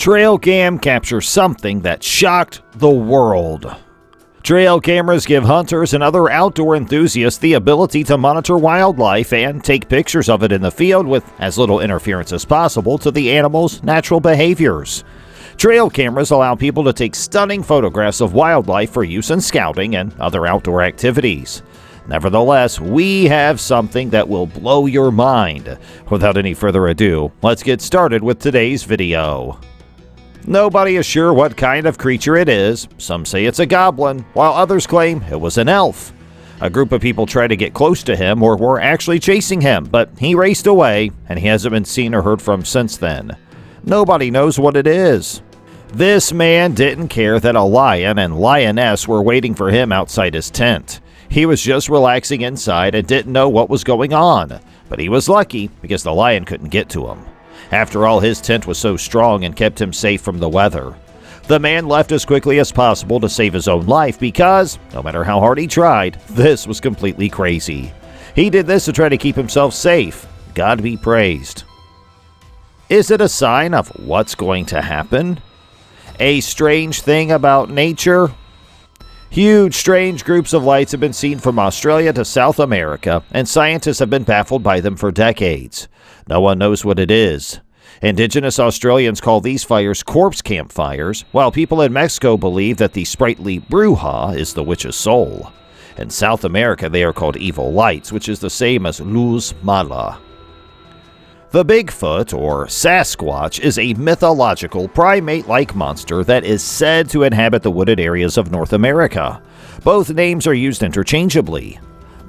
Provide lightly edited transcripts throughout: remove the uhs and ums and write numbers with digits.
Trail cam captures something that shocked the world. Trail cameras give hunters and other outdoor enthusiasts the ability to monitor wildlife and take pictures of it in the field with as little interference as possible to the animal's natural behaviors. Trail cameras allow people to take stunning photographs of wildlife for use in scouting and other outdoor activities. Nevertheless, we have something that will blow your mind. Without any further ado, let's get started with today's video. Nobody is sure what kind of creature it is. Some say it's a goblin, while others claim it was an elf. A group of people tried to get close to him or were actually chasing him, but he raced away, and he hasn't been seen or heard from since then. Nobody knows what it is. This man didn't care that a lion and lioness were waiting for him outside his tent. He was just relaxing inside and didn't know what was going on, but he was lucky because the lion couldn't get to him. After all, his tent was so strong and kept him safe from the weather. The man left as quickly as possible to save his own life because, no matter how hard he tried, this was completely crazy. He did this to try to keep himself safe. God be praised. Is it a sign of what's going to happen? A strange thing about nature? Huge, strange groups of lights have been seen from Australia to South America, and scientists have been baffled by them for decades. No one knows what it is. Indigenous Australians call these fires corpse campfires, while people in Mexico believe that the sprightly bruja is the witch's soul. In South America, they are called evil lights, which is the same as luz mala. The Bigfoot, or Sasquatch, is a mythological primate-like monster that is said to inhabit the wooded areas of North America. Both names are used interchangeably.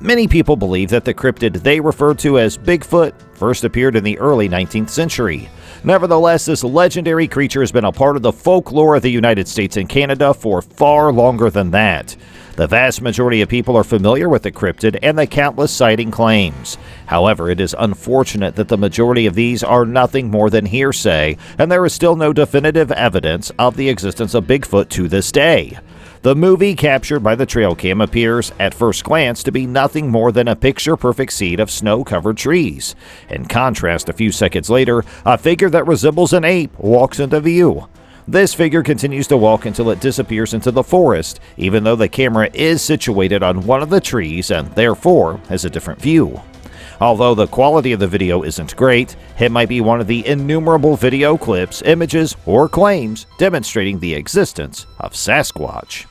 Many people believe that the cryptid they refer to as Bigfoot first appeared in the early 19th century. Nevertheless, this legendary creature has been a part of the folklore of the United States and Canada for far longer than that. The vast majority of people are familiar with the cryptid and the countless sighting claims. However, it is unfortunate that the majority of these are nothing more than hearsay, and there is still no definitive evidence of the existence of Bigfoot to this day. The movie captured by the trail cam appears, at first glance, to be nothing more than a picture-perfect scene of snow-covered trees. In contrast, a few seconds later, a figure that resembles an ape walks into view. This figure continues to walk until it disappears into the forest, even though the camera is situated on one of the trees and therefore has a different view. Although the quality of the video isn't great, it might be one of the innumerable video clips, images, or claims demonstrating the existence of Sasquatch.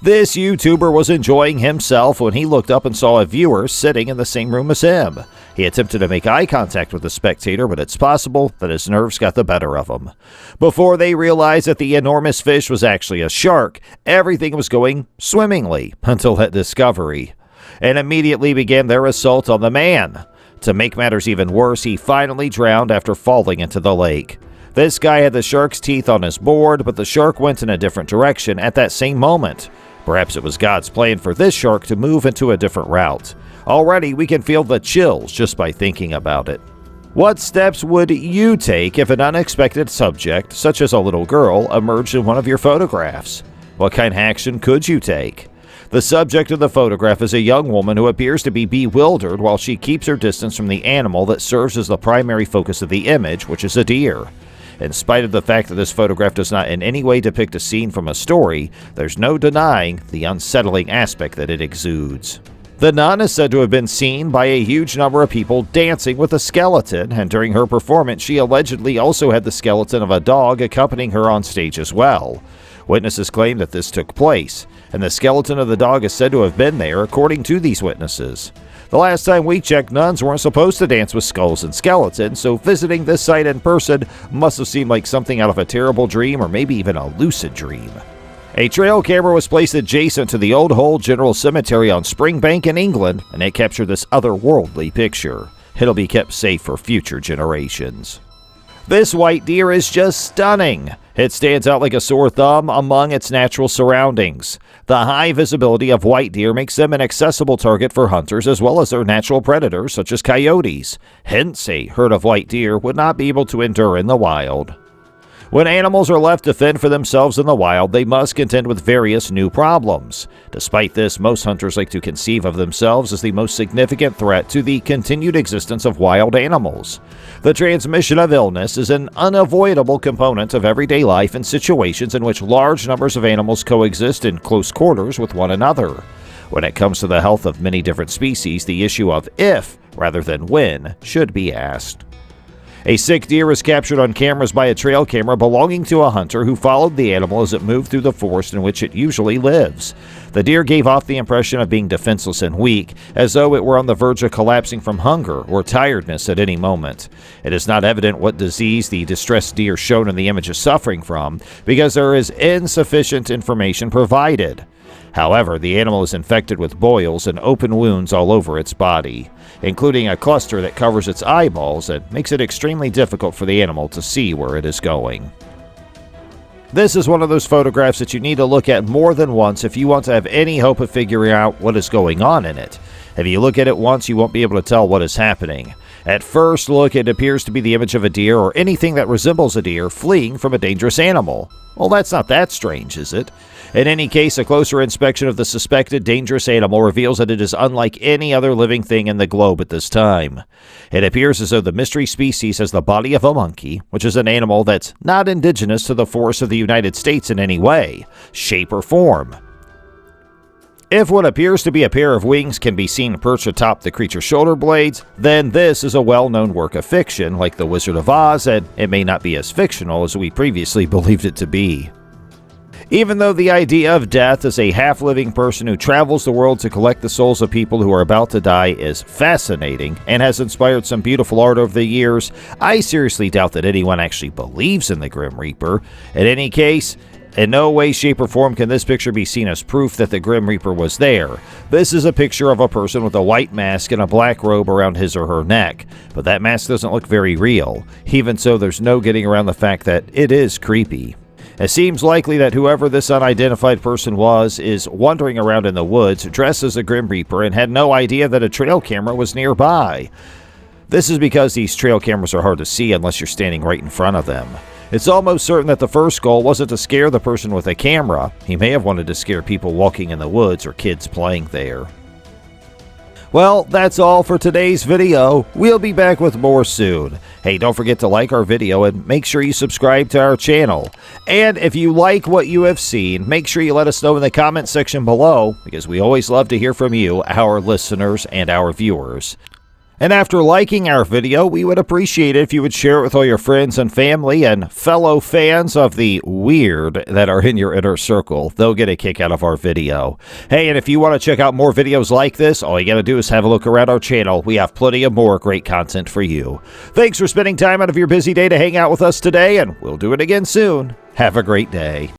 This YouTuber was enjoying himself when he looked up and saw a viewer sitting in the same room as him. He attempted to make eye contact with the spectator, but it's possible that his nerves got the better of him. Before they realized that the enormous fish was actually a shark, everything was going swimmingly until that discovery, and immediately began their assault on the man. To make matters even worse, he finally drowned after falling into the lake. This guy had the shark's teeth on his board, but the shark went in a different direction at that same moment. Perhaps it was God's plan for this shark to move into a different route. Already, we can feel the chills just by thinking about it. What steps would you take if an unexpected subject, such as a little girl, emerged in one of your photographs? What kind of action could you take? The subject of the photograph is a young woman who appears to be bewildered while she keeps her distance from the animal that serves as the primary focus of the image, which is a deer. In spite of the fact that this photograph does not in any way depict a scene from a story, there's no denying the unsettling aspect that it exudes. The nun is said to have been seen by a huge number of people dancing with a skeleton, and during her performance she allegedly also had the skeleton of a dog accompanying her on stage as well. Witnesses claim that this took place, and the skeleton of the dog is said to have been there, according to these witnesses. The last time we checked, nuns weren't supposed to dance with skulls and skeletons, so visiting this site in person must have seemed like something out of a terrible dream or maybe even a lucid dream. A trail camera was placed adjacent to the Old Hole General Cemetery on Springbank in England, and it captured this otherworldly picture. It'll be kept safe for future generations. This white deer is just stunning. It stands out like a sore thumb among its natural surroundings. The high visibility of white deer makes them an accessible target for hunters as well as their natural predators such as coyotes. Hence, a herd of white deer would not be able to endure in the wild. When animals are left to fend for themselves in the wild, they must contend with various new problems. Despite this, most hunters like to conceive of themselves as the most significant threat to the continued existence of wild animals. The transmission of illness is an unavoidable component of everyday life in situations in which large numbers of animals coexist in close quarters with one another. When it comes to the health of many different species, the issue of if, rather than when, should be asked. A sick deer was captured on cameras by a trail camera belonging to a hunter who followed the animal as it moved through the forest in which it usually lives. The deer gave off the impression of being defenseless and weak, as though it were on the verge of collapsing from hunger or tiredness at any moment. It is not evident what disease the distressed deer shown in the image is suffering from, because there is insufficient information provided. However, the animal is infected with boils and open wounds all over its body, including a cluster that covers its eyeballs and makes it extremely difficult for the animal to see where it is going. This is one of those photographs that you need to look at more than once if you want to have any hope of figuring out what is going on in it. If you look at it once, you won't be able to tell what is happening. At first look, it appears to be the image of a deer or anything that resembles a deer fleeing from a dangerous animal. Well, that's not that strange, is it? In any case, a closer inspection of the suspected dangerous animal reveals that it is unlike any other living thing in the globe at this time. It appears as though the mystery species has the body of a monkey, which is an animal that's not indigenous to the forests of the United States in any way, shape, or form. If what appears to be a pair of wings can be seen perched atop the creature's shoulder blades, then this is a well-known work of fiction, like The Wizard of Oz, and it may not be as fictional as we previously believed it to be. Even though the idea of death as a half-living person who travels the world to collect the souls of people who are about to die is fascinating and has inspired some beautiful art over the years, I seriously doubt that anyone actually believes in the Grim Reaper. In any case, in no way, shape, or form can this picture be seen as proof that the Grim Reaper was there. This is a picture of a person with a white mask and a black robe around his or her neck, but that mask doesn't look very real. Even so, there's no getting around the fact that it is creepy. It seems likely that whoever this unidentified person was is wandering around in the woods dressed as a Grim Reaper and had no idea that a trail camera was nearby. This is because these trail cameras are hard to see unless you're standing right in front of them. It's almost certain that the first goal wasn't to scare the person with a camera. He may have wanted to scare people walking in the woods or kids playing there. Well, that's all for today's video. We'll be back with more soon. Hey, don't forget to like our video and make sure you subscribe to our channel. And if you like what you have seen, make sure you let us know in the comment section below, because we always love to hear from you, our listeners and our viewers. And after liking our video, we would appreciate it if you would share it with all your friends and family and fellow fans of the weird that are in your inner circle. They'll get a kick out of our video. Hey, and if you want to check out more videos like this, all you got to do is have a look around our channel. We have plenty of more great content for you. Thanks for spending time out of your busy day to hang out with us today, and we'll do it again soon. Have a great day.